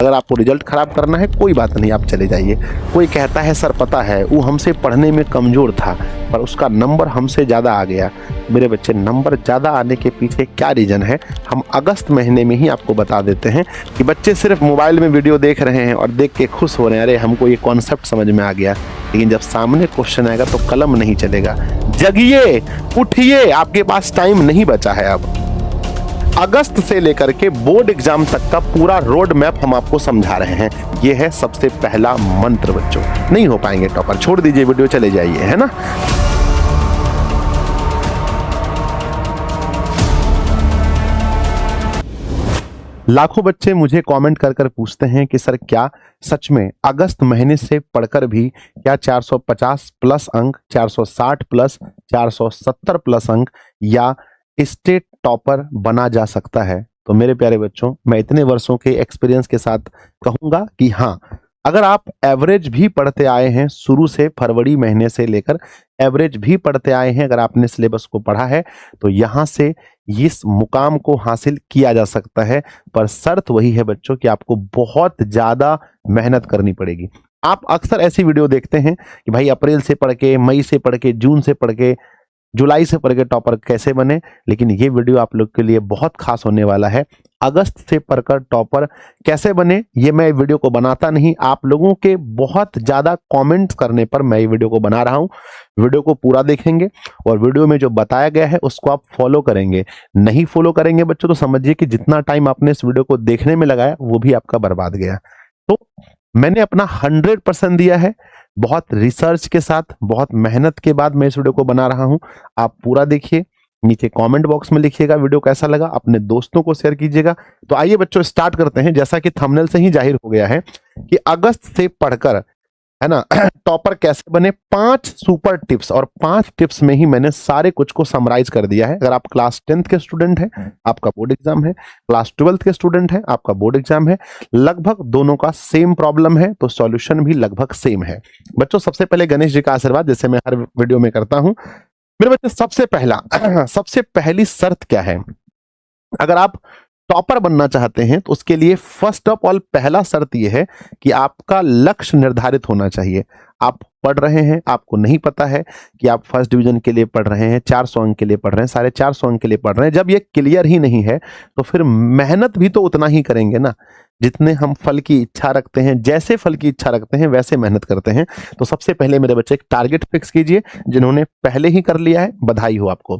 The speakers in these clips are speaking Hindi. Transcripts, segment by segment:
अगर आपको रिजल्ट खराब करना है कोई बात नहीं, आप चले जाइए। कोई कहता है सर पता है वो हमसे पढ़ने में कमज़ोर था पर उसका नंबर हमसे ज़्यादा आ गया। मेरे बच्चे, नंबर ज़्यादा आने के पीछे क्या रीज़न है, हम अगस्त महीने में ही आपको बता देते हैं कि बच्चे सिर्फ मोबाइल में वीडियो देख रहे हैं और देख के खुश हो रहे हैं, अरे हमको ये कॉन्सेप्ट समझ में आ गया, लेकिन जब सामने क्वेश्चन आएगा तो कलम नहीं चलेगा। जगिए, उठिए, आपके पास टाइम नहीं बचा है। अब अगस्त से लेकर के बोर्ड एग्जाम तक का पूरा रोड मैप हम आपको समझा रहे हैं। ये है सबसे पहला मंत्र बच्चों। नहीं हो पाएंगे टॉपर, छोड़ दीजिए वीडियो, चले जाइए, है ना। लाखों बच्चे मुझे कमेंट कर कर पूछते हैं कि सर क्या सच में अगस्त महीने से पढ़कर भी क्या 450 प्लस अंक, 460 प्लस, 470 प्लस अंक या स्टेट टॉपर बना जा सकता है? तो मेरे प्यारे बच्चों, मैं इतने वर्षों के एक्सपीरियंस के साथ कहूंगा कि हाँ, अगर आप एवरेज भी पढ़ते आए हैं शुरू से, फरवरी महीने से लेकर एवरेज भी पढ़ते आए हैं, अगर आपने सिलेबस को पढ़ा है तो यहां से इस मुकाम को हासिल किया जा सकता है। पर शर्त वही है बच्चों कि आपको बहुत ज्यादा मेहनत करनी पड़ेगी। आप अक्सर ऐसी वीडियो देखते हैं कि भाई अप्रैल से पढ़ के, मई से पढ़ के, जून से पढ़ के, जुलाई से पढ़ के टॉपर कैसे बने, लेकिन ये वीडियो आप लोग के लिए बहुत खास होने वाला है। अगस्त से पढ़कर टॉपर कैसे बने, ये मैं वीडियो को बनाता नहीं, आप लोगों के बहुत ज्यादा कमेंट्स करने पर मैं ये वीडियो को बना रहा हूं। वीडियो को पूरा देखेंगे और वीडियो में जो बताया गया है उसको आप फॉलो करेंगे। नहीं फॉलो करेंगे बच्चों तो समझिए कि जितना टाइम आपने इस वीडियो को देखने में लगाया वो भी आपका बर्बाद गया। तो मैंने अपना 100% दिया है, बहुत रिसर्च के साथ, बहुत मेहनत के बाद मैं इस वीडियो को बना रहा हूं। आप पूरा देखिए, नीचे कमेंट बॉक्स में लिखिएगा वीडियो कैसा लगा, अपने दोस्तों को शेयर कीजिएगा। तो आइए बच्चों स्टार्ट करते हैं। जैसा कि थंबनेल से ही जाहिर हो गया है कि अगस्त से पढ़कर, है ना, टॉपर कैसे बने, 5 सुपर टिप्स, और 5 टिप्स में ही मैंने सारे कुछ को समराइज कर दिया है। अगर आप क्लास 10th के स्टूडेंट हैं, आपका बोर्ड एग्जाम है, क्लास 12th के स्टूडेंट हैं, आपका बोर्ड एग्जाम है, लगभग दोनों का सेम प्रॉब्लम है तो सॉल्यूशन भी लगभग सेम है। बच्चों सबसे पहले गणेश जी का आशीर्वाद, जैसे मैं हर वीडियो में करता हूं। मेरे बच्चे, सबसे पहली शर्त क्या है, अगर आप टॉपर बनना चाहते हैं तो उसके लिए फर्स्ट ऑफ ऑल पहला शर्त यह है कि आपका लक्ष्य निर्धारित होना चाहिए। आप पढ़ रहे हैं, आपको नहीं पता है कि आप फर्स्ट डिवीजन के लिए पढ़ रहे हैं, 400 अंक के लिए पढ़ रहे हैं, 450 अंक के लिए पढ़ रहे हैं। जब ये क्लियर ही नहीं है तो फिर मेहनत भी तो उतना ही करेंगे ना, जितने हम फल की इच्छा रखते हैं, जैसे फल की इच्छा रखते हैं वैसे मेहनत करते हैं। तो सबसे पहले मेरे बच्चे एक टारगेट फिक्स कीजिए। जिन्होंने पहले ही कर लिया है बधाई हो आपको।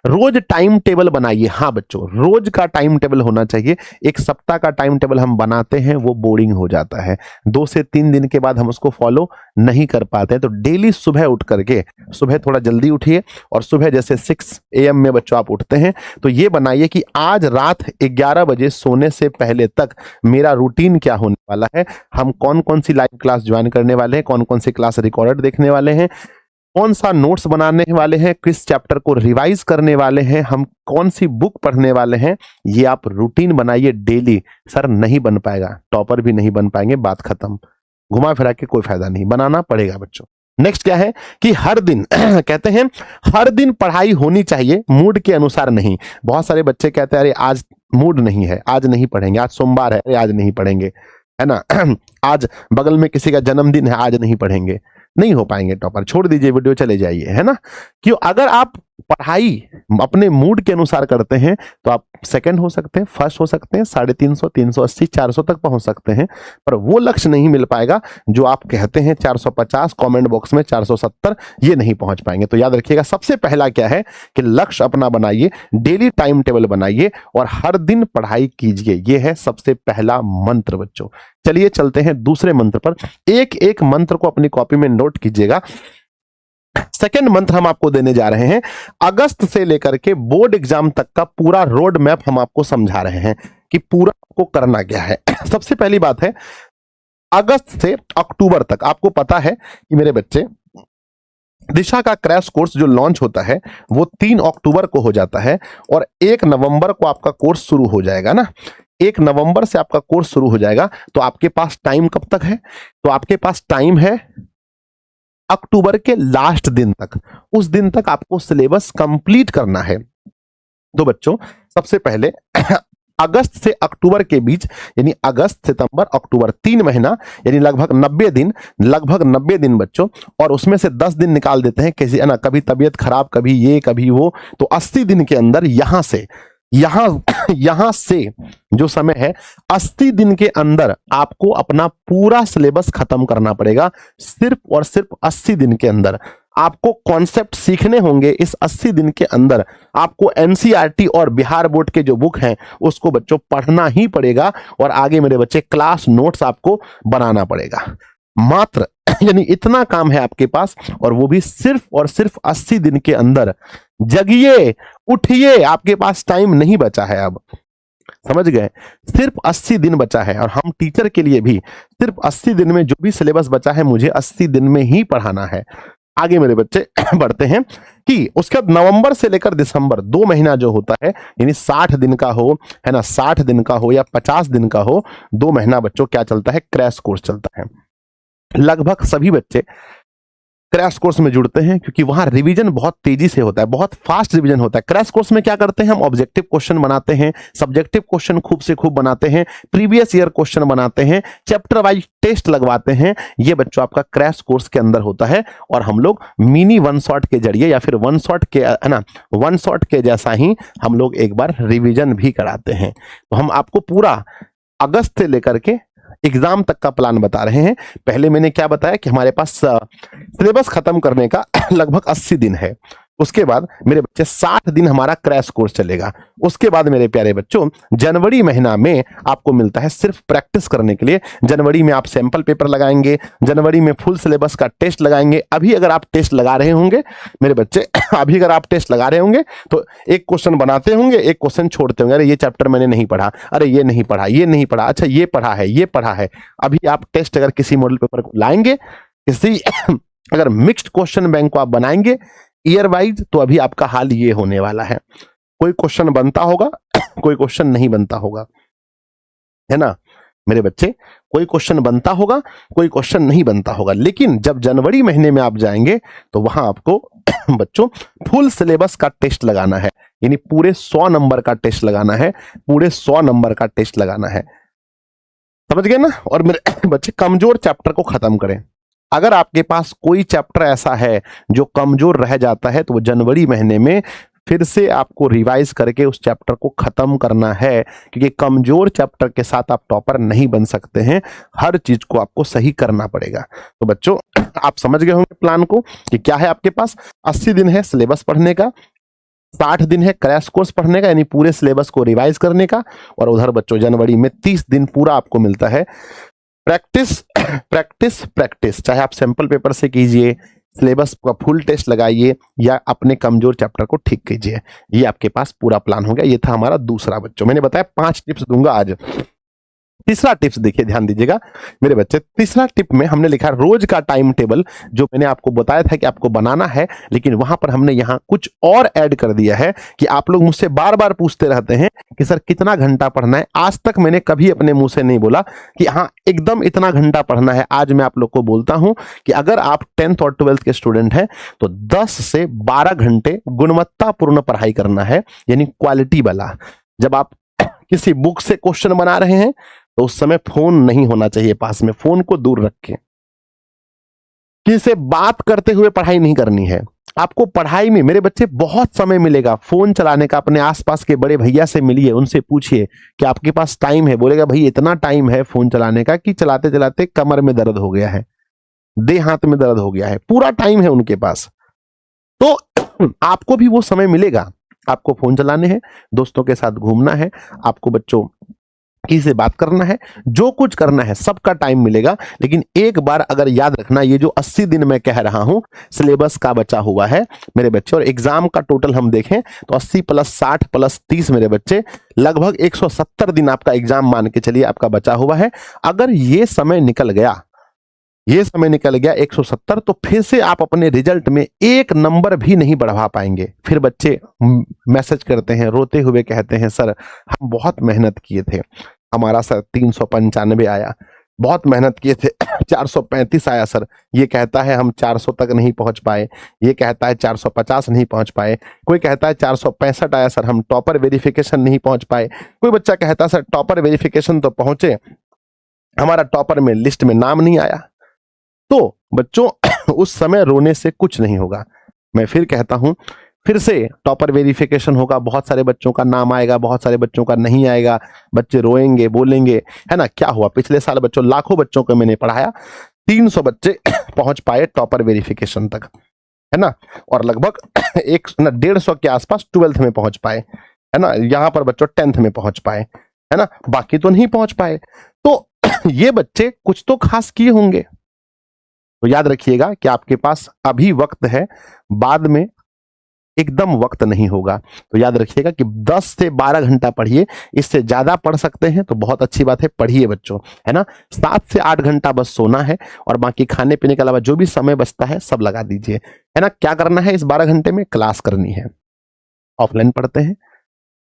रोज टाइम टेबल बनाइए। हाँ बच्चों, रोज का टाइम टेबल होना चाहिए। एक सप्ताह का टाइम टेबल हम बनाते हैं वो बोरिंग हो जाता है, 2 से 3 दिन के बाद हम उसको फॉलो नहीं कर पाते हैं। तो डेली सुबह उठ करके, सुबह थोड़ा जल्दी उठिए और सुबह जैसे 6 AM में बच्चों आप उठते हैं तो ये बनाइए कि आज रात 11 बजे सोने से पहले तक मेरा रूटीन क्या होने वाला है, हम कौन कौन सी लाइव क्लास ज्वाइन करने वाले हैं, कौन कौन सी क्लास रिकॉर्डेड देखने वाले हैं, कौन सा नोट्स बनाने वाले हैं, किस चैप्टर को रिवाइज करने वाले हैं, हम कौन सी बुक पढ़ने वाले हैं। ये आप रूटीन बनाइए डेली। सर नहीं बन पाएगा, टॉपर भी नहीं बन पाएंगे, बात खत्म। घुमा फिरा के कोई फायदा नहीं, बनाना पड़ेगा बच्चों। नेक्स्ट क्या है कि हर दिन कहते हैं हर दिन पढ़ाई होनी चाहिए, मूड के अनुसार नहीं। बहुत सारे बच्चे कहते हैं अरे आज मूड नहीं है, आज नहीं पढ़ेंगे, आज सोमवार है, अरे आज नहीं पढ़ेंगे, है ना, आज बगल में किसी का जन्मदिन है, आज नहीं पढ़ेंगे। नहीं हो पाएंगे टॉपर, छोड़ दीजिए वीडियो, चले जाइए, है ना। क्यों, अगर आप पढ़ाई अपने मूड के अनुसार करते हैं तो आप सेकंड हो सकते हैं, फर्स्ट हो सकते हैं, 350, 380, 400 तक पहुंच सकते हैं, पर वो लक्ष्य नहीं मिल पाएगा जो आप कहते हैं 450, कमेंट बॉक्स में 470, ये नहीं पहुंच पाएंगे। तो याद रखिएगा, सबसे पहला क्या है कि लक्ष्य अपना बनाइए, डेली टाइम टेबल बनाइए और हर दिन पढ़ाई कीजिए। ये है सबसे पहला मंत्र बच्चों। चलिए चलते हैं दूसरे मंत्र पर। एक एक मंत्र को अपनी कॉपी में नोट कीजिएगा। सेकेंड मंत्र हम आपको देने जा रहे हैं, अगस्त से लेकर के बोर्ड एग्जाम तक का पूरा रोड मैप हम आपको समझा रहे हैं कि पूरा आपको करना क्या है। सबसे पहली बात है, अगस्त से अक्टूबर तक आपको पता है कि मेरे बच्चे, दिशा का क्रैश कोर्स जो लॉन्च होता है वो 3 अक्टूबर को हो जाता है और 1 नवंबर को आपका कोर्स शुरू हो जाएगा ना। 1 नवंबर से आपका कोर्स शुरू हो जाएगा। तो आपके पास टाइम कब तक है, तो आपके पास टाइम है अक्टूबर के लास्ट दिन तक। उस दिन तक आपको सिलेबस कंप्लीट करना है। तो बच्चों सबसे पहले अगस्त से अक्टूबर के बीच, यानी अगस्त सितंबर अक्टूबर 3 महीना, यानी लगभग 90 दिन बच्चों, और उसमें से 10 दिन निकाल देते हैं किसी, है ना, कभी तबीयत खराब, कभी ये कभी वो, तो 80 दिन के अंदर यहां से जो समय है, 80 दिन के अंदर आपको अपना पूरा सिलेबस खत्म करना पड़ेगा। सिर्फ और सिर्फ 80 दिन के अंदर आपको कॉन्सेप्ट सीखने होंगे। इस 80 दिन के अंदर आपको एनसीईआरटी और बिहार बोर्ड के जो बुक हैं उसको बच्चों पढ़ना ही पड़ेगा, और आगे मेरे बच्चे क्लास नोट्स आपको बनाना पड़ेगा। मात्र यानी इतना काम है आपके पास, और वो भी सिर्फ और सिर्फ 80 दिन के अंदर। जगिए, उठिए, आपके पास टाइम नहीं बचा है अब, समझ गए? सिर्फ 80 दिन बचा है, और हम टीचर के लिए भी सिर्फ 80 दिन में जो भी सिलेबस बचा है मुझे 80 दिन में ही पढ़ाना है। आगे मेरे बच्चे बढ़ते हैं कि उसके बाद नवंबर से लेकर दिसंबर 2 महीना जो होता है, यानी 60 दिन का हो, है ना, 60 दिन का हो या 50 दिन का हो, 2 महीना बच्चों क्या चलता है? क्रैश कोर्स चलता है। लगभग सभी बच्चे क्रैश कोर्स में जुड़ते हैं क्योंकि वहां रिवीजन बहुत तेजी से होता है, बहुत फास्ट रिवीजन होता है। क्रैश कोर्स में क्या करते हैं? हम ऑब्जेक्टिव क्वेश्चन बनाते हैं, सब्जेक्टिव क्वेश्चन खूब से खूब बनाते हैं, प्रीवियस ईयर क्वेश्चन बनाते हैं, चैप्टर वाइज टेस्ट लगवाते हैं। ये बच्चों आपका क्रैश कोर्स के अंदर होता है, और हम लोग मिनी वन शॉट के जरिए या फिर वन शॉट के, है ना, वन शॉट के जैसा ही हम लोग एक बार रिवीजन भी कराते हैं। तो हम आपको पूरा अगस्त से लेकर के एग्जाम तक का प्लान बता रहे हैं। पहले मैंने क्या बताया कि हमारे पास सिलेबस खत्म करने का लगभग 80 दिन है। उसके बाद मेरे बच्चे 60 दिन हमारा क्रैश कोर्स चलेगा। उसके बाद मेरे प्यारे बच्चों जनवरी महीना में आपको मिलता है सिर्फ प्रैक्टिस करने के लिए। जनवरी में आप सैंपल पेपर लगाएंगे, जनवरी में फुल सिलेबस का टेस्ट लगाएंगे। अभी अगर आप टेस्ट लगा रहे होंगे मेरे बच्चे, अभी अगर आप टेस्ट लगा रहे होंगे तो एक क्वेश्चन बनाते होंगे, एक क्वेश्चन छोड़ते होंगे, अरे ये चैप्टर मैंने नहीं पढ़ा, अरे ये नहीं पढ़ा, ये नहीं पढ़ा, अच्छा ये पढ़ा है, ये पढ़ा है। अभी आप टेस्ट अगर किसी मॉडल पेपर को लाएंगे, किसी अगर मिक्स्ड क्वेश्चन बैंक को आप बनाएंगे ईयर वाइज, तो अभी आपका हाल ये होने वाला है। कोई क्वेश्चन बनता होगा, कोई क्वेश्चन नहीं बनता होगा, है ना मेरे बच्चे? कोई क्वेश्चन बनता होगा, कोई क्वेश्चन नहीं बनता होगा। लेकिन जब जनवरी महीने में आप जाएंगे तो वहां आपको बच्चों फुल सिलेबस का टेस्ट लगाना है, यानी पूरे 100 नंबर का टेस्ट लगाना है, पूरे 100 नंबर का टेस्ट लगाना है। समझ गए ना? और मेरे बच्चे कमजोर चैप्टर को खत्म करें। अगर आपके पास कोई चैप्टर ऐसा है जो कमजोर रह जाता है तो वो जनवरी महीने में फिर से आपको रिवाइज करके उस चैप्टर को खत्म करना है, क्योंकि कमजोर चैप्टर के साथ आप टॉपर नहीं बन सकते हैं। हर चीज को आपको सही करना पड़ेगा। तो बच्चों आप समझ गए होंगे प्लान को कि क्या है आपके पास। 80 दिन है सिलेबस पढ़ने का, 60 दिन है क्रैश कोर्स पढ़ने का, यानी पूरे सिलेबस को रिवाइज करने का, और उधर बच्चों जनवरी में 30 दिन पूरा आपको मिलता है प्रैक्टिस प्रैक्टिस प्रैक्टिस। चाहे आप सैंपल पेपर से कीजिए, सिलेबस का फुल टेस्ट लगाइए, या अपने कमजोर चैप्टर को ठीक कीजिए। ये आपके पास पूरा प्लान हो गया। ये था हमारा दूसरा बच्चों। मैंने बताया 5 टिप्स दूंगा आज। तीसरा टिप्स देखिए, ध्यान दीजिएगा मेरे बच्चे। तीसरा टिप में हमने लिखा रोज का टाइम टेबल, जो मैंने आपको बताया था कि आपको बनाना है, लेकिन वहां पर हमने यहां कुछ और ऐड कर दिया है कि आप लोग मुझसे बार बार पूछते रहते हैं कि सर कितना घंटा पढ़ना है। आज तक मैंने कभी अपने मुंह से नहीं बोला कि हाँ एकदम इतना घंटा पढ़ना है। आज मैं आप लोग को बोलता हूं कि अगर आप 10th और 12th के स्टूडेंट हैं तो 10 से 12 घंटे गुणवत्तापूर्ण पढ़ाई करना है, यानी क्वालिटी वाला। जब आप किसी बुक से क्वेश्चन बना रहे हैं तो उस समय फोन नहीं होना चाहिए पास में, फोन को दूर रखें। किसी से बात करते हुए पढ़ाई नहीं करनी है। आपको पढ़ाई में मेरे बच्चे बहुत समय मिलेगा फोन चलाने का। अपने आसपास के बड़े भैया से मिलिए, उनसे पूछिए कि आपके पास टाइम है। बोलेगा भाई इतना टाइम है फोन चलाने का कि चलाते चलाते कमर में दर्द हो गया है, देह हाथ में दर्द हो गया है, पूरा टाइम है उनके पास। तो आपको भी वो समय मिलेगा। आपको फोन चलाने हैं, दोस्तों के साथ घूमना है, आपको बच्चों किसी से बात करना है, जो कुछ करना है सबका टाइम मिलेगा। लेकिन एक बार अगर याद रखना, ये जो 80 दिन मैं कह रहा हूं सिलेबस का बचा हुआ है मेरे बच्चे, और एग्जाम का टोटल हम देखें तो 80 + 60 + 30 मेरे बच्चे लगभग 170 दिन आपका एग्जाम मान के चलिए आपका बचा हुआ है। अगर ये समय निकल गया, ये समय निकल गया 170, तो फिर से आप अपने रिजल्ट में 1 नंबर भी नहीं बढ़ा पाएंगे। फिर बच्चे मैसेज करते हैं, रोते हुए कहते हैं सर हम बहुत मेहनत किए थे, हमारा सर 395 आया, बहुत मेहनत किए थे, 435 आया सर, ये कहता है हम 400 तक नहीं पहुंच पाए, ये कहता है 450 नहीं पहुंच पाए, कोई कहता है 465 आया सर, हम टॉपर वेरिफिकेशन नहीं पहुंच पाए, कोई बच्चा कहता है सर टॉपर वेरिफिकेशन तो पहुंचे, हमारा टॉपर में लिस्ट में नाम नहीं आया। तो बच्चों उस समय रोने से कुछ नहीं होगा। मैं फिर कहता हूं, फिर से टॉपर वेरिफिकेशन होगा, बहुत सारे बच्चों का नाम आएगा, बहुत सारे बच्चों का नहीं आएगा, बच्चे रोएंगे, बोलेंगे, है ना। क्या हुआ, पिछले साल बच्चों लाखों बच्चों को मैंने पढ़ाया, 300 बच्चे पहुंच पाए टॉपर वेरिफिकेशन तक, है ना, और लगभग 150 के आसपास 12th में पहुंच पाए, है ना। यहां पर बच्चों 10th में पहुंच पाए, है ना, बाकी तो नहीं पहुंच पाए। तो ये बच्चे कुछ तो खास किए होंगे। तो याद रखिएगा कि आपके पास अभी वक्त है, बाद में एकदम वक्त नहीं होगा। तो याद रखिएगा कि 10 से 12 घंटा पढ़िए, इससे ज्यादा पढ़ सकते हैं तो बहुत अच्छी बात है, पढ़िए बच्चों, है ना। 7 से 8 घंटा बस सोना है, और बाकी खाने पीने के अलावा जो भी समय बचता है सब लगा दीजिए, है ना। क्या करना है इस 12 घंटे में, क्लास करनी है। ऑफलाइन पढ़ते हैं,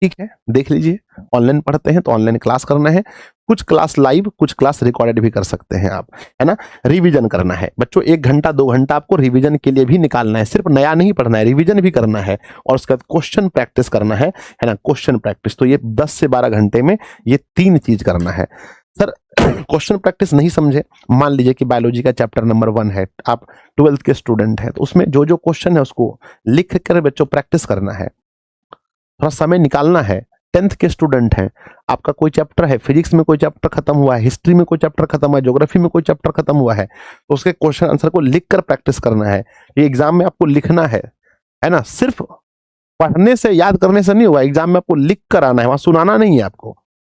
ठीक है, देख लीजिए, ऑनलाइन पढ़ते हैं तो ऑनलाइन क्लास करना है, कुछ क्लास लाइव, कुछ क्लास रिकॉर्डेड भी कर सकते हैं आप, है ना। रिवीजन करना है बच्चों, 1 घंटा 2 घंटा आपको रिवीजन के लिए भी निकालना है, सिर्फ नया नहीं पढ़ना है, रिवीजन भी करना है, और उसके बाद क्वेश्चन प्रैक्टिस करना है ना, क्वेश्चन प्रैक्टिस। तो ये 10 से 12 घंटे में ये 3 चीज करना है। सर क्वेश्चन प्रैक्टिस नहीं समझे, मान लीजिए कि बायोलॉजी का चैप्टर नंबर 1 है, आप 12th के स्टूडेंट हैं, तो उसमें जो जो क्वेश्चन है उसको लिख कर बच्चों प्रैक्टिस करना है, थोड़ा समय निकालना है। 10th के स्टूडेंट हैं, आपका कोई चैप्टर है, फिजिक्स में कोई चैप्टर खत्म हुआ है, हिस्ट्री में कोई चैप्टर खत्म हुआ है, ज्योग्राफी में कोई चैप्टर खत्म हुआ है, तो उसके क्वेश्चन आंसर को लिख कर प्रैक्टिस करना है। ये एग्जाम में आपको लिखना है ना, सिर्फ पढ़ने से याद करने से नहीं हुआ, एग्जाम में आपको लिख कर आना है, वहां सुनाना नहीं है आपको।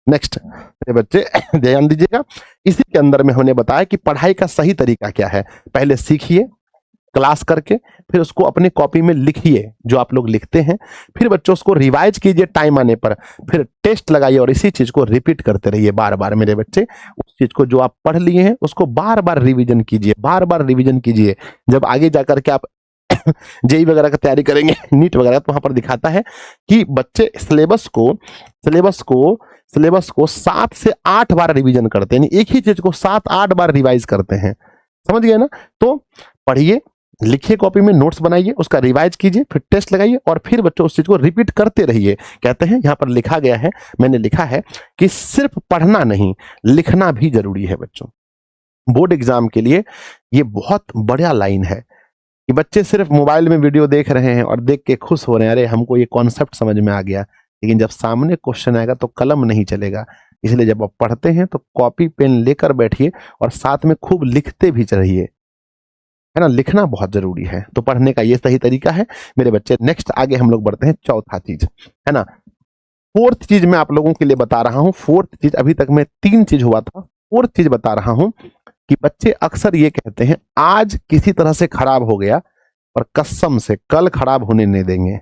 नेक्स्ट मेरे बच्चे ध्यान दीजिएगा, इसी के अंदर में हमने बताया कि पढ़ाई का सही तरीका क्या है। पहले सीखिए क्लास करके, फिर उसको अपनी कॉपी में लिखिए जो आप लोग लिखते हैं, फिर बच्चों उसको रिवाइज कीजिए टाइम आने पर, फिर टेस्ट लगाइए, और इसी चीज को रिपीट करते रहिए बार बार मेरे बच्चे। उस चीज को जो आप पढ़ लिए हैं उसको बार बार रिवीजन कीजिए, बार बार रिवीजन कीजिए। जब आगे जाकर के आप जेई वगैरह की तैयारी करेंगे, नीट वगैरह, तो वहां पर दिखाता है कि बच्चे सिलेबस को 7 से 8 बार रिवीजन करते हैं, एक ही चीज को 7-8 बार रिवाइज करते हैं, समझ गए ना। तो पढ़िए, लिखिए, कॉपी में नोट्स बनाइए, उसका रिवाइज कीजिए, फिर टेस्ट लगाइए, और फिर बच्चों उस चीज को रिपीट करते रहिए। कहते हैं यहां पर लिखा गया है, मैंने लिखा है कि सिर्फ पढ़ना नहीं, लिखना भी जरूरी है बच्चों। बोर्ड एग्जाम के लिए ये बहुत बढ़िया लाइन है कि बच्चे सिर्फ मोबाइल में वीडियो देख रहे हैं और देख के खुश हो रहे हैं, अरे हमको ये कॉन्सेप्ट समझ में आ गया, लेकिन जब सामने क्वेश्चन आएगा तो कलम नहीं चलेगा। इसलिए जब आप पढ़ते हैं तो कॉपी पेन लेकर बैठिए, और साथ में खूब लिखते भी चलिए, है ना, लिखना बहुत जरूरी है। तो पढ़ने का ये सही तरीका है मेरे बच्चे। नेक्स्ट आगे हम लोग बढ़ते हैं, चौथा चीज, है ना, 4th चीज मैं आप लोगों के लिए बता रहा हूं। 4th चीज, अभी तक मैं 3 चीज हुआ था, 4th चीज बता रहा हूं कि बच्चे अक्सर ये कहते हैं आज किसी तरह से खराब हो गया, और कसम से कल खराब होने नहीं देंगे,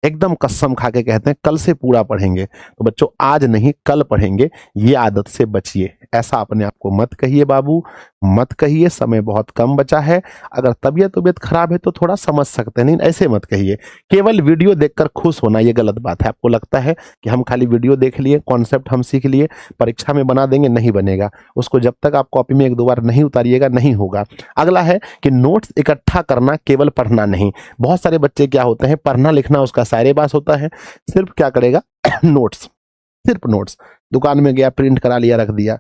एकदम कसम खा के कहते हैं कल से पूरा पढ़ेंगे। तो बच्चों आज नहीं कल पढ़ेंगे, ये आदत से बचिए। ऐसा अपने आप को मत कहिए बाबू, मत कहिए, समय बहुत कम बचा है। अगर तबीयत खराब है तो थोड़ा समझ सकते हैं, नहीं ऐसे मत कहिए। केवल वीडियो देखकर खुश होना ये गलत बात है। आपको लगता है कि हम खाली वीडियो देख लिए, कॉन्सेप्ट हम सीख लिए, परीक्षा में बना देंगे, नहीं बनेगा। उसको जब तक आप कॉपी में 1-2 बार नहीं उतारिएगा नहीं होगा। अगला है कि नोट्स इकट्ठा करना, केवल पढ़ना नहीं। बहुत सारे बच्चे क्या होते हैं, पढ़ना लिखना उसका सारे पास होता है, सिर्फ क्या करेगा नोट्स, सिर्फ नोट्स, दुकान में गया प्रिंट करा लिया रख दिया,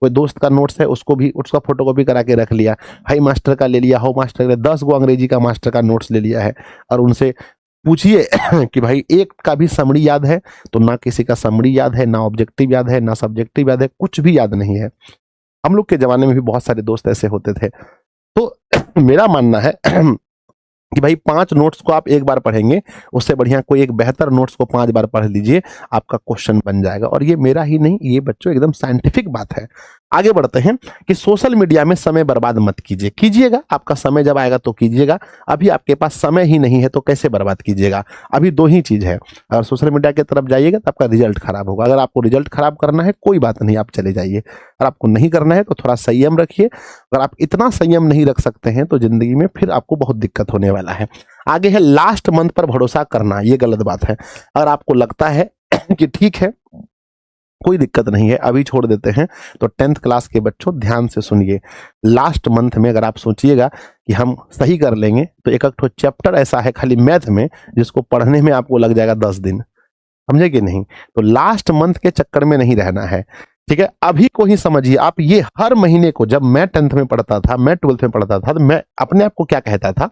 कोई दोस्त का नोट्स है उसको भी उसका फोटोकॉपी करा के रख लिया, हाई मास्टर का ले लिया, हो मास्टर का, 10 गो अंग्रेजी का मास्टर का नोट्स ले लिया है। और उनसे पूछिए कि भाई एक का भी समरी याद है, तो ना किसी का समरी याद है, ना ऑब्जेक्टिव याद है, ना सब्जेक्टिव याद है, कुछ भी याद नहीं है। हम लोग के जमाने में भी बहुत सारे दोस्त ऐसे होते थे। तो मेरा मानना है कि भाई 5 नोट्स को आप एक बार पढ़ेंगे, उससे बढ़िया कोई एक बेहतर नोट्स को 5 बार पढ़ लीजिए, आपका क्वेश्चन बन जाएगा। और ये मेरा ही नहीं, ये बच्चों एकदम साइंटिफिक बात है। आगे बढ़ते हैं कि सोशल मीडिया में समय बर्बाद मत कीजिए। कीजिएगा, आपका समय जब आएगा तो कीजिएगा, अभी आपके पास समय ही नहीं है तो कैसे बर्बाद कीजिएगा। अभी 2 ही चीज है, अगर सोशल मीडिया की तरफ जाइएगा तो आपका रिजल्ट खराब होगा। अगर आपको रिजल्ट खराब करना है कोई बात नहीं, आप चले जाइए। अगर आपको नहीं करना है तो थोड़ा संयम रखिए। अगर आप इतना संयम नहीं रख सकते हैं तो जिंदगी में फिर आपको बहुत दिक्कत होने वाला है। आगे है लास्ट मंथ पर भरोसा करना, ये गलत बात है। अगर आपको लगता है कि ठीक है कोई दिक्कत नहीं है, अभी छोड़ देते हैं। तो 10th क्लास के बच्चों ध्यान से सुनिए, लास्ट मंथ में अगर आप सोचिएगा कि हम सही कर लेंगे तो एक एक चैप्टर ऐसा है खाली मैथ में जिसको पढ़ने में आपको लग जाएगा 10 दिन, समझे कि नहीं। तो लास्ट मंथ के चक्कर में नहीं रहना है, ठीक है। अभी को ही समझिए आप, ये हर महीने को, जब मैं 10th में पढ़ता था, मैं 12th में पढ़ता था, तो मैं अपने आप को क्या कहता था,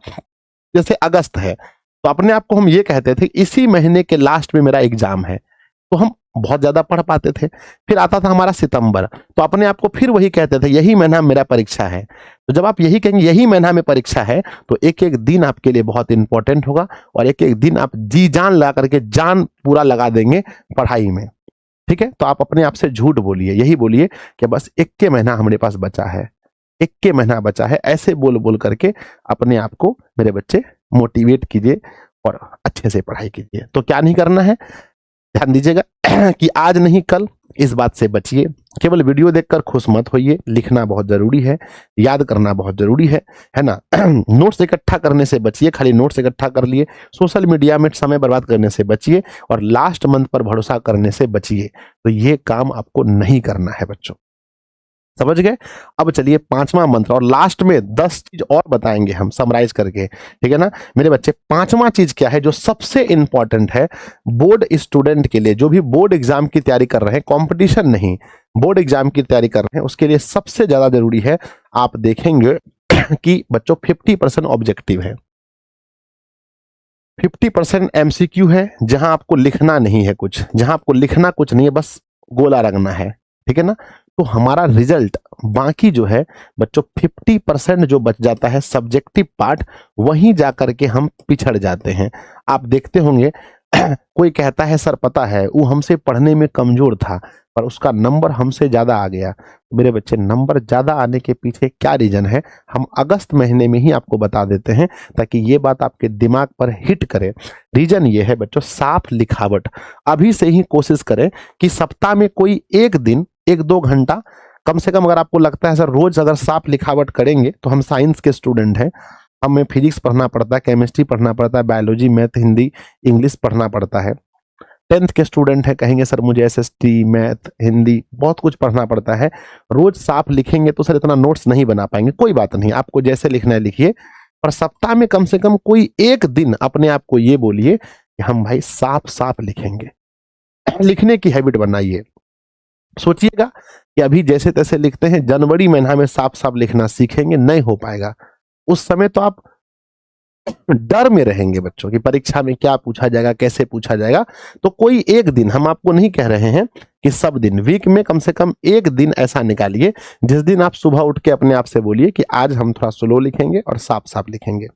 जैसे अगस्त है तो अपने आप को हम ये कहते थे इसी महीने के लास्ट में मेरा एग्जाम है, तो हम बहुत ज्यादा पढ़ पाते थे। फिर आता था हमारा सितंबर, तो अपने आप को फिर वही कहते थे यही महीना मेरा परीक्षा है। तो जब आप यही कहेंगे यही महीना में परीक्षा है, तो एक एक दिन आपके लिए बहुत इंपॉर्टेंट होगा और एक एक दिन आप जी जान लगा करके जान पूरा लगा देंगे पढ़ाई में, ठीक है। तो आप अपने आप से झूठ बोलिए, यही बोलिए कि बस 1 महीना हमारे पास बचा है, 1 महीना बचा है, ऐसे बोल बोल करके अपने आप को मेरे बच्चे मोटिवेट कीजिए और अच्छे से पढ़ाई कीजिए। तो क्या नहीं करना है, ध्यान दीजिएगा कि आज नहीं कल, इस बात से बचिए। केवल वीडियो देखकर खुश मत होइए, लिखना बहुत जरूरी है, याद करना बहुत जरूरी है ना। नोट्स इकट्ठा करने से बचिए, खाली नोट्स इकट्ठा कर लिए, सोशल मीडिया में समय बर्बाद करने से बचिए और लास्ट मंथ पर भरोसा करने से बचिए। तो ये काम आपको नहीं करना है बच्चों, समझ गए। अब चलिए 5वां मंत्र और लास्ट में 10 चीज और बताएंगे हम समराइज करके, ठीक है ना मेरे बच्चे। 5वां चीज क्या है जो सबसे इंपॉर्टेंट है बोर्ड स्टूडेंट के लिए, जो भी बोर्ड एग्जाम की तैयारी कर रहे हैं, कंपटीशन नहीं, बोर्ड एग्जाम की तैयारी कर रहे हैं, उसके लिए सबसे ज्यादा जरूरी है। आप देखेंगे कि बच्चों 50% ऑब्जेक्टिव है, 50% एमसीक्यू है, जहां आपको लिखना नहीं है कुछ, जहां आपको लिखना कुछ नहीं है, बस गोला रंगना है, ठीक है ना। तो हमारा रिजल्ट बाकी जो है बच्चों 50% जो बच जाता है सब्जेक्टिव पार्ट, वहीं जाकर के हम पिछड़ जाते हैं। आप देखते होंगे कोई कहता है सर पता है वो हमसे पढ़ने में कमजोर था पर उसका नंबर हमसे ज्यादा आ गया। मेरे बच्चे नंबर ज्यादा आने के पीछे क्या रीजन है, हम अगस्त महीने में ही आपको बता देते हैं ताकि ये बात आपके दिमाग पर हिट करे। रीजन ये है बच्चों, साफ लिखावट। अभी से ही कोशिश करें कि सप्ताह में कोई एक दिन 1-2 घंटा कम से कम, अगर आपको लगता है सर रोज अगर साफ लिखावट करेंगे, तो हम साइंस के स्टूडेंट हैं, हमें फिजिक्स पढ़ना पड़ता है, केमिस्ट्री पढ़ना पड़ता है, बायोलॉजी, मैथ, हिंदी, इंग्लिश पढ़ना पड़ता है। 10th के स्टूडेंट है, कहेंगे सर मुझे एसएसटी, मैथ, हिंदी बहुत कुछ पढ़ना पड़ता है, रोज साफ लिखेंगे तो सर इतना नोट्स नहीं बना पाएंगे। कोई बात नहीं, आपको जैसे लिखना है लिखिए, पर सप्ताह में कम से कम कोई एक दिन अपने आप को ये बोलिए कि हम भाई साफ साफ लिखेंगे, लिखने की हैबिट बनाइए। सोचिएगा कि अभी जैसे तैसे लिखते हैं, जनवरी महीना में साफ साफ लिखना सीखेंगे, नहीं हो पाएगा। उस समय तो आप डर में रहेंगे बच्चों की परीक्षा में क्या पूछा जाएगा, कैसे पूछा जाएगा। तो कोई एक दिन, हम आपको नहीं कह रहे हैं कि सब दिन, वीक में कम से कम एक दिन ऐसा निकालिए जिस दिन आप सुबह उठ के अपने आप से बोलिए कि आज हम थोड़ा स्लो लिखेंगे और साफ साफ लिखेंगे।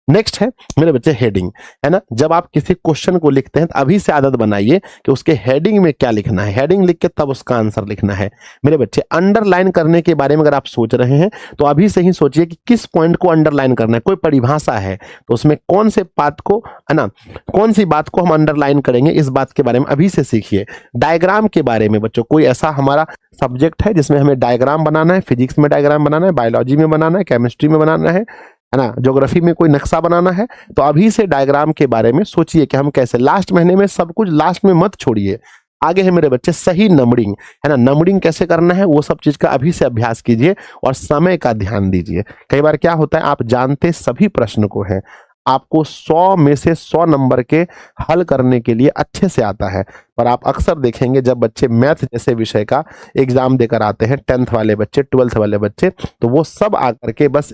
नेक्स्ट है मेरे बच्चे हेडिंग, है ना। जब आप किसी क्वेश्चन को लिखते हैं तो अभी से आदत बनाइए कि उसके हेडिंग में क्या लिखना है, हेडिंग लिख के तब उसका आंसर लिखना है। मेरे बच्चे अंडरलाइन करने के बारे में अगर आप सोच रहे हैं तो अभी से ही सोचिए कि किस पॉइंट को अंडरलाइन करना है। कोई परिभाषा है तो उसमें कौन से बात को, है ना, कौन सी बात को हम अंडरलाइन करेंगे, इस बात के बारे में अभी से सीखिए। डायग्राम के बारे में बच्चों, कोई ऐसा हमारा सब्जेक्ट है जिसमें हमें डायग्राम बनाना है, फिजिक्स में डायग्राम बनाना है, बायोलॉजी में बनाना है, केमिस्ट्री में बनाना है ना, ज्योग्राफी में कोई नक्शा बनाना है, तो अभी से डायग्राम के बारे में सोचिए कि हम कैसे। लास्ट महीने में सब कुछ लास्ट में मत छोड़िए। आगे है मेरे बच्चे सही नंबरिंग, है ना, नंबरिंग कैसे करना है वो सब चीज का अभी से अभ्यास कीजिए और समय का ध्यान दीजिए। कई बार क्या होता है, आप जानते सभी प्रश्न को है, आपको 100 में से 100 नंबर के हल करने के लिए अच्छे से आता है, पर आप अक्सर देखेंगे जब बच्चे मैथ जैसे विषय का एग्जाम देकर आते हैं, 10th वाले बच्चे, 12th वाले बच्चे, तो वो सब आकर के बस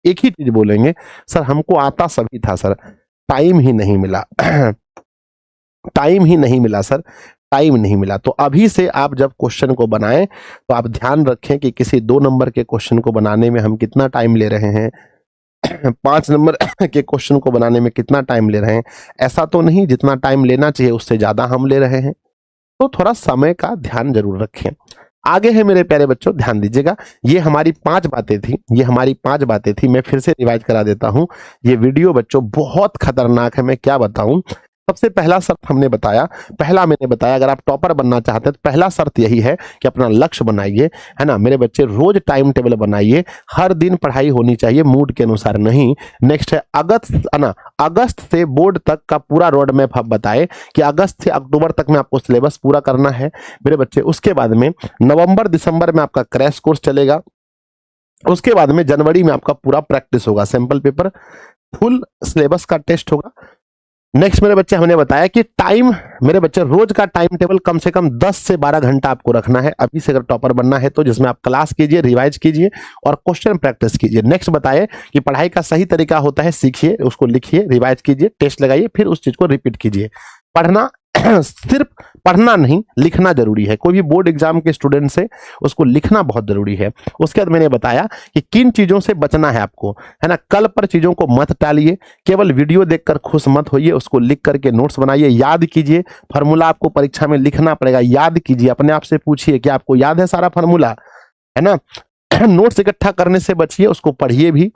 एक ही चीज बोलेंगे, सर हमको आता सभी था सर, टाइम ही नहीं मिला टाइम ही नहीं मिला सर, टाइम नहीं मिला। तो अभी से आप जब क्वेश्चन को बनाएं तो आप ध्यान रखें कि किसी 2 नंबर के क्वेश्चन को बनाने में हम कितना टाइम ले रहे हैं, 5 नंबर के क्वेश्चन को बनाने में कितना टाइम ले रहे हैं। ऐसा तो नहीं जितना टाइम लेना चाहिए उससे ज्यादा हम ले रहे हैं, तो थोड़ा समय का ध्यान जरूर रखें। आगे है मेरे प्यारे बच्चों, ध्यान दीजिएगा, ये हमारी 5 बातें थी, ये हमारी 5 बातें थी। मैं फिर से रिवाइज करा देता हूं, ये वीडियो बच्चों बहुत खतरनाक है, मैं क्या बताऊं। सबसे पहला शर्त हमने बताया, मैंने बताया अगर आप टॉपर बनना चाहते हैं तो पहला शर्त यही है कि अपना लक्ष्य बनाइए, है ना मेरे बच्चे, रोज टाइम टेबल बनाइए, हर दिन पढ़ाई होनी चाहिए मूड के अनुसार नहीं। नेक्स्ट है अगस्त से बोर्ड तक का पूरा रोड मैप आप बताए कि अगस्त से अक्टूबर तक में आपको सिलेबस पूरा करना है मेरे बच्चे। उसके बाद में नवंबर दिसंबर में आपका क्रैश कोर्स चलेगा, उसके बाद में जनवरी में आपका पूरा प्रैक्टिस होगा, सैंपल पेपर, फुल सिलेबस का टेस्ट होगा। नेक्स्ट मेरे बच्चे हमने बताया कि टाइम, मेरे बच्चे रोज का टाइम टेबल कम से कम 10 से 12 घंटा आपको रखना है अभी से अगर टॉपर बनना है तो, जिसमें आप क्लास कीजिए, रिवाइज कीजिए और क्वेश्चन प्रैक्टिस कीजिए। नेक्स्ट बताए कि पढ़ाई का सही तरीका होता है, सीखिए, उसको लिखिए, रिवाइज कीजिए, टेस्ट लगाइए, फिर उस चीज को रिपीट कीजिए। पढ़ना सिर्फ पढ़ना नहीं, लिखना जरूरी है, कोई भी बोर्ड एग्जाम के स्टूडेंट से उसको लिखना बहुत जरूरी है। उसके बाद मैंने बताया कि किन चीजों से बचना है आपको, है ना, कल पर चीजों को मत टालिए, केवल वीडियो देखकर खुश मत होइए, उसको लिख करके नोट्स बनाइए, याद कीजिए, फार्मूला आपको परीक्षा में लिखना पड़ेगा, याद कीजिए, अपने आप से पूछिए कि आपको याद है सारा फार्मूला, है ना। नोट्स इकट्ठा करने से बचिए, उसको पढ़िए भी।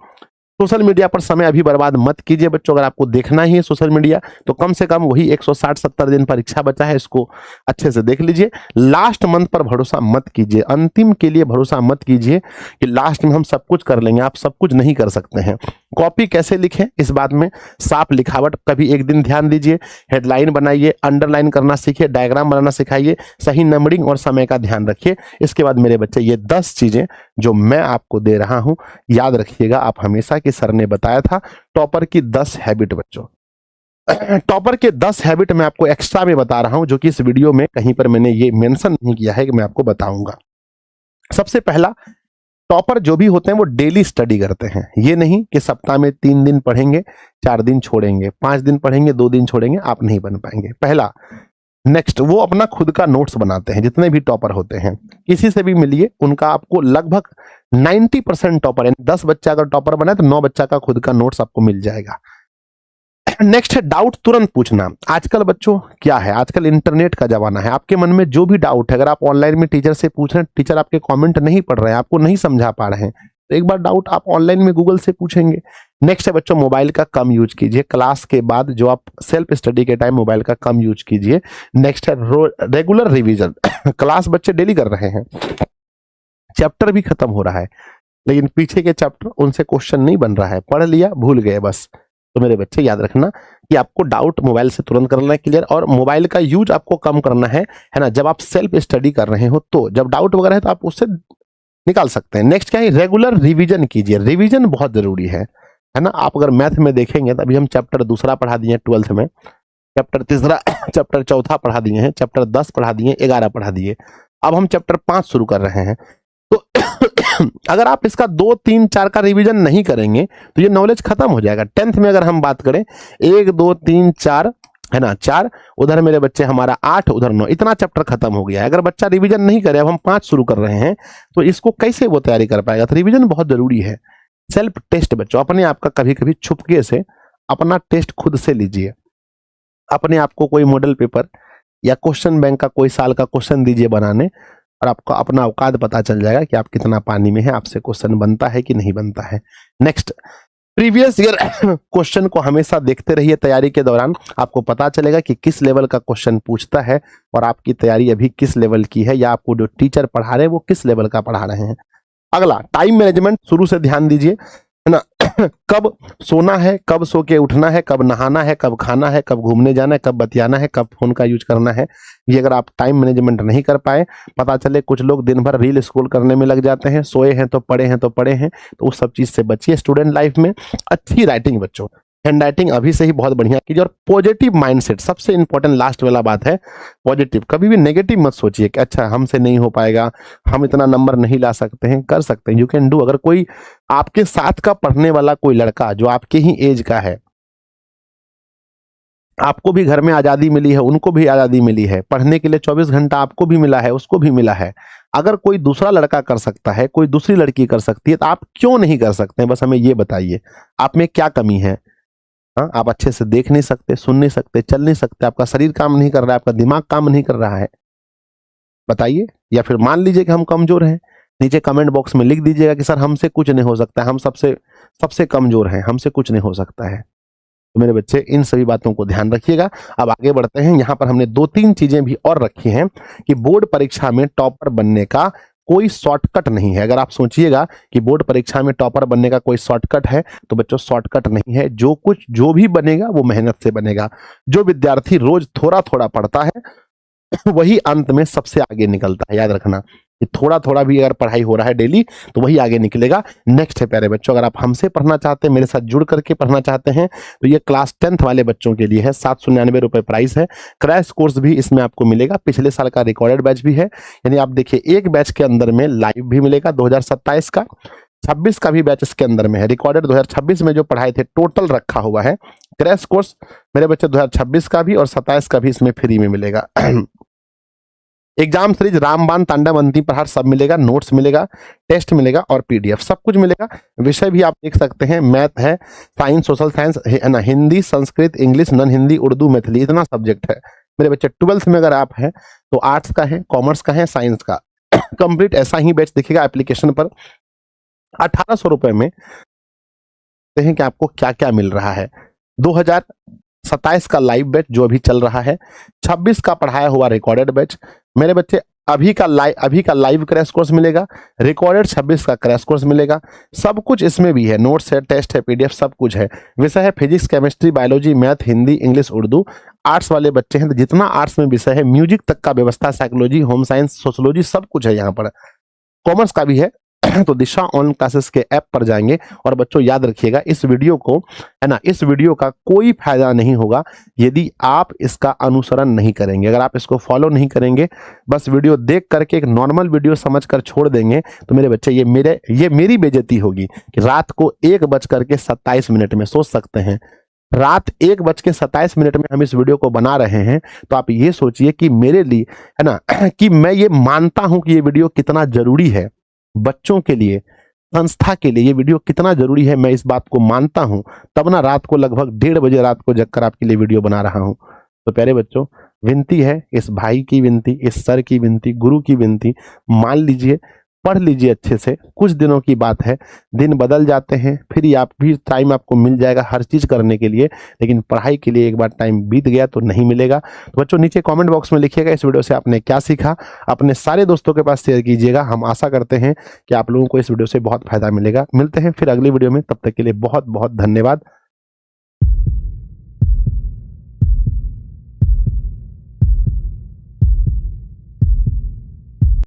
सोशल मीडिया पर समय अभी बर्बाद मत कीजिए बच्चों, अगर आपको देखना ही है सोशल मीडिया तो कम से कम वही 160-70 दिन परीक्षा बचा है, इसको अच्छे से देख लीजिए। लास्ट मंथ पर भरोसा मत कीजिए, अंतिम के लिए भरोसा मत कीजिए कि लास्ट में हम सब कुछ कर लेंगे, आप सब कुछ नहीं कर सकते हैं। कॉपी कैसे लिखें इस बात में, साफ लिखावट कभी एक दिन ध्यान दीजिए, हेडलाइन बनाइए, अंडरलाइन करना सीखिए, डायग्राम बनाना सिखाइए, सही नंबरिंग और समय का ध्यान रखिए। इसके बाद मेरे बच्चे ये 10 चीजें जो मैं आपको दे रहा हूं याद रखिएगा आप हमेशा, कि सर ने बताया था टॉपर की 10 हैबिट बच्चों। टॉपर के 10 हैबिट मैं आपको एक्स्ट्रा में बता रहा हूं, जो कि इस वीडियो में कहीं पर मैंने ये मेंशन नहीं किया है कि मैं आपको बताऊंगा। सबसे पहला, टॉपर जो भी होते हैं वो डेली स्टडी करते हैं, ये नहीं कि सप्ताह में 3 दिन पढ़ेंगे, 4 दिन छोड़ेंगे, 5 दिन पढ़ेंगे, 2 दिन छोड़ेंगे, आप नहीं बन पाएंगे, पहला। नेक्स्ट, वो अपना खुद का नोट्स बनाते हैं, जितने भी टॉपर होते हैं किसी से भी मिलिए, उनका आपको लगभग 90% टॉपर, यानी 10 बच्चा अगर टॉपर बना है तो 9 बच्चा का खुद का नोट्स आपको मिल जाएगा। नेक्स्ट है डाउट तुरंत पूछना। आजकल बच्चों क्या है, आजकल इंटरनेट का जमाना है, आपके मन में जो भी डाउट है अगर आप ऑनलाइन में टीचर से पूछ रहे हैं, टीचर आपके कमेंट नहीं पढ़ रहे हैं, आपको नहीं समझा पा रहे हैं, तो एक बार डाउट आप ऑनलाइन में गूगल से पूछेंगे। नेक्स्ट है बच्चों मोबाइल का कम यूज कीजिए, क्लास के बाद जो आप सेल्फ स्टडी के टाइम मोबाइल का कम यूज कीजिए। नेक्स्ट है रेगुलर रिवीजन। क्लास बच्चे डेली कर रहे हैं, चैप्टर भी खत्म हो रहा है, लेकिन पीछे के चैप्टर उनसे क्वेश्चन नहीं बन रहा है, पढ़ लिया भूल गए बस। तो मेरे बच्चे याद रखना कि आपको डाउट मोबाइल से तुरंत करना है क्लियर, और मोबाइल का यूज आपको कम करना है ना, जब आप सेल्फ स्टडी कर रहे हो, तो जब डाउट वगैरह है तो आप उससे निकाल सकते हैं। नेक्स्ट क्या है, रेगुलर रिवीजन कीजिए, रिवीजन बहुत जरूरी है ना। आप अगर मैथ में देखेंगे तो अभी हम चैप्टर 2 पढ़ा दिए 12th में, चैप्टर 3, चैप्टर 4 पढ़ा दिए हैं, चैप्टर 10 पढ़ा दिए, 11 पढ़ा दिए, अब हम चैप्टर 5 शुरू कर रहे हैं। तो अगर आप इसका 2, 3, 4 का रिवीजन नहीं करेंगे तो ये नॉलेज खत्म हो जाएगा। 10th में अगर हम बात करें 1, 2, 3, 4 है ना, 4 उधर मेरे बच्चे हमारा 8 उधर 9, इतना चैप्टर खत्म हो गया है। अगर बच्चा रिवीजन नहीं करे, अब हम 5 शुरू कर रहे हैं, तो इसको कैसे वो तैयारी कर पाएगा। तो रिवीजन बहुत जरूरी है। सेल्फ टेस्ट बच्चों, अपने आप का कभी कभी छुपके से अपना टेस्ट खुद से लीजिए, अपने आप को कोई मॉडल पेपर या क्वेश्चन बैंक का कोई साल का क्वेश्चन दीजिए बनाने, और आपको अपना औकात पता चल जाएगा कि आप कितना पानी में है, आपसे क्वेश्चन बनता है कि नहीं बनता है। नेक्स्ट, प्रीवियस ईयर क्वेश्चन को हमेशा देखते रहिए तैयारी के दौरान, आपको पता चलेगा कि किस लेवल का क्वेश्चन पूछता है और आपकी तैयारी अभी किस लेवल की है, या आपको जो टीचर पढ़ा रहे हैं वो किस लेवल का पढ़ा रहे हैं। अगला, टाइम मैनेजमेंट शुरू से ध्यान दीजिए, है ना। कब सोना है, कब सो के उठना है, कब नहाना है, कब खाना है, कब घूमने जाना है, कब बतियाना है, कब फोन का यूज करना है, ये अगर आप टाइम मैनेजमेंट नहीं कर पाए, पता चले कुछ लोग दिन भर रील स्क्रॉल करने में लग जाते हैं, सोए हैं तो पढ़े हैं तो पढ़े हैं, तो उस सब चीज से बचिए। स्टूडेंट लाइफ में अच्छी राइटिंग बच्चों, हैंड राइटिंग अभी से ही बहुत बढ़िया कीजिए, और पॉजिटिव माइंडसेट सबसे इंपॉर्टेंट लास्ट वाला बात है, पॉजिटिव। कभी भी नेगेटिव मत सोचिए कि अच्छा हमसे नहीं हो पाएगा, हम इतना नंबर नहीं ला सकते हैं, कर सकते हैं, यू कैन डू। अगर कोई आपके साथ का पढ़ने वाला कोई लड़का जो आपके ही एज का है, आपको भी घर में आजादी मिली है, उनको भी आजादी मिली है, पढ़ने के लिए 24 घंटा आपको भी मिला है, उसको भी मिला है, अगर कोई दूसरा लड़का कर सकता है, कोई दूसरी लड़की कर सकती है, तो आप क्यों नहीं कर सकते हैं? बस हमें ये बताइए, आप में क्या कमी है? हाँ, आप अच्छे से देख नहीं सकते, सुन नहीं सकते, चल नहीं सकते, आपका शरीर काम नहीं कर रहा है, आपका दिमाग काम नहीं कर रहा है, बताइए। या फिर मान लीजिए कि हम कमजोर हैं, नीचे कमेंट बॉक्स में लिख दीजिएगा कि सर हमसे कुछ नहीं हो सकता, हम सबसे कमजोर हैं, हमसे कुछ नहीं हो सकता है। तो मेरे बच्चे इन सभी बातों को ध्यान रखिएगा। अब आगे बढ़ते हैं। यहाँ पर हमने 2-3 चीजें भी और रखी हैं कि बोर्ड परीक्षा में टॉपर बनने का कोई शॉर्टकट नहीं है। अगर आप सोचिएगा कि बोर्ड परीक्षा में टॉपर बनने का कोई शॉर्टकट है, तो बच्चों शॉर्टकट नहीं है। जो भी बनेगा वो मेहनत से बनेगा। जो विद्यार्थी रोज थोड़ा थोड़ा पढ़ता है वही अंत में सबसे आगे निकलता है। याद रखना कि थोड़ा थोड़ा भी अगर पढ़ाई हो रहा है डेली तो वही आगे निकलेगा। नेक्स्ट है प्यारे बच्चों, अगर आप हमसे पढ़ना चाहते हैं, मेरे साथ जुड़ करके पढ़ना चाहते हैं, तो ये क्लास 10th वाले बच्चों के लिए है। 799 रुपए प्राइस है। क्रैश कोर्स भी इसमें आपको मिलेगा। पिछले साल का रिकॉर्डेड बैच भी है। यानी आप देखिए एक बैच के अंदर में लाइव भी मिलेगा 2027 का, 26 का भी बैच इसके अंदर में है। रिकॉर्डेड 2026 में जो पढ़ाए थे टोटल रखा हुआ है। क्रैश कोर्स मेरे बच्चे 2026 का भी और 27 का भी इसमें फ्री में मिलेगा। एग्जाम सीरीज रामबाण, तांडव, अंतिम प्रहार सब मिलेगा। नोट्स मिलेगा, टेस्ट मिलेगा और पीडीएफ सब कुछ मिलेगा। विषय भी आप देख सकते हैं, मैथ है, साइंस, सोशल साइंस है ना, हिंदी, संस्कृत, इंग्लिश, नॉन हिंदी, उर्दू, मैथिली, इतना सब्जेक्ट है मेरे बच्चे। 12th में अगर आप हैं तो आर्ट्स का है, कॉमर्स का है, साइंस का कंप्लीट ऐसा ही बैच दिखेगा एप्लीकेशन पर। 1800 रुपए में देखते हैं कि आपको क्या क्या मिल रहा है। 2027 का लाइव बैच जो अभी चल रहा है, 26 का पढ़ाया हुआ रिकॉर्डेड बैच मेरे बच्चे, अभी का लाइव क्रैश कोर्स मिलेगा, रिकॉर्डेड 26 का क्रैश कोर्स मिलेगा। सब कुछ इसमें भी है, नोट्स है, टेस्ट है, पीडीएफ सब कुछ है। विषय है physics, chemistry, biology, math, Hindi, English, Urdu. Arts वाले बच्चे हैं तो जितना आर्ट्स में विषय है, म्यूजिक तक का व्यवस्था, साइकोलॉजी, होम साइंस, सोशोलॉजी सब कुछ है यहाँ पर। कॉमर्स का भी है। तो दिशा ऑनलाइन क्लासेस के ऐप पर जाएंगे। और बच्चों याद रखिएगा इस वीडियो को, है ना, इस वीडियो का कोई फायदा नहीं होगा यदि आप इसका अनुसरण नहीं करेंगे। अगर आप इसको फॉलो नहीं करेंगे, बस वीडियो देख करके एक नॉर्मल वीडियो समझकर छोड़ देंगे, तो मेरे बच्चे ये मेरी बेइज्जती होगी कि रात को 1:27 में सोच सकते हैं, रात 1:27 में हम इस वीडियो को बना रहे हैं। तो आप ये सोचिए कि मेरे लिए, है ना, कि मैं ये मानता हूं कि ये वीडियो कितना जरूरी है बच्चों के लिए, संस्था के लिए ये वीडियो कितना जरूरी है, मैं इस बात को मानता हूं। तब ना रात को लगभग 1:30 बजे रात को जगकर आपके लिए वीडियो बना रहा हूं। तो प्यारे बच्चों, विनती है, इस भाई की विनती, इस सर की विनती, गुरु की विनती, मान लीजिए, पढ़ लीजिए अच्छे से। कुछ दिनों की बात है, दिन बदल जाते हैं, फिर आप भी टाइम आपको मिल जाएगा हर चीज करने के लिए, लेकिन पढ़ाई के लिए एक बार टाइम बीत गया तो नहीं मिलेगा। तो बच्चों नीचे कमेंट बॉक्स में लिखिएगा इस वीडियो से आपने क्या सीखा, अपने सारे दोस्तों के पास शेयर कीजिएगा। हम आशा करते हैं कि आप लोगों को इस वीडियो से बहुत फायदा मिलेगा। मिलते हैं फिर अगली वीडियो में, तब तक के लिए बहुत बहुत धन्यवाद।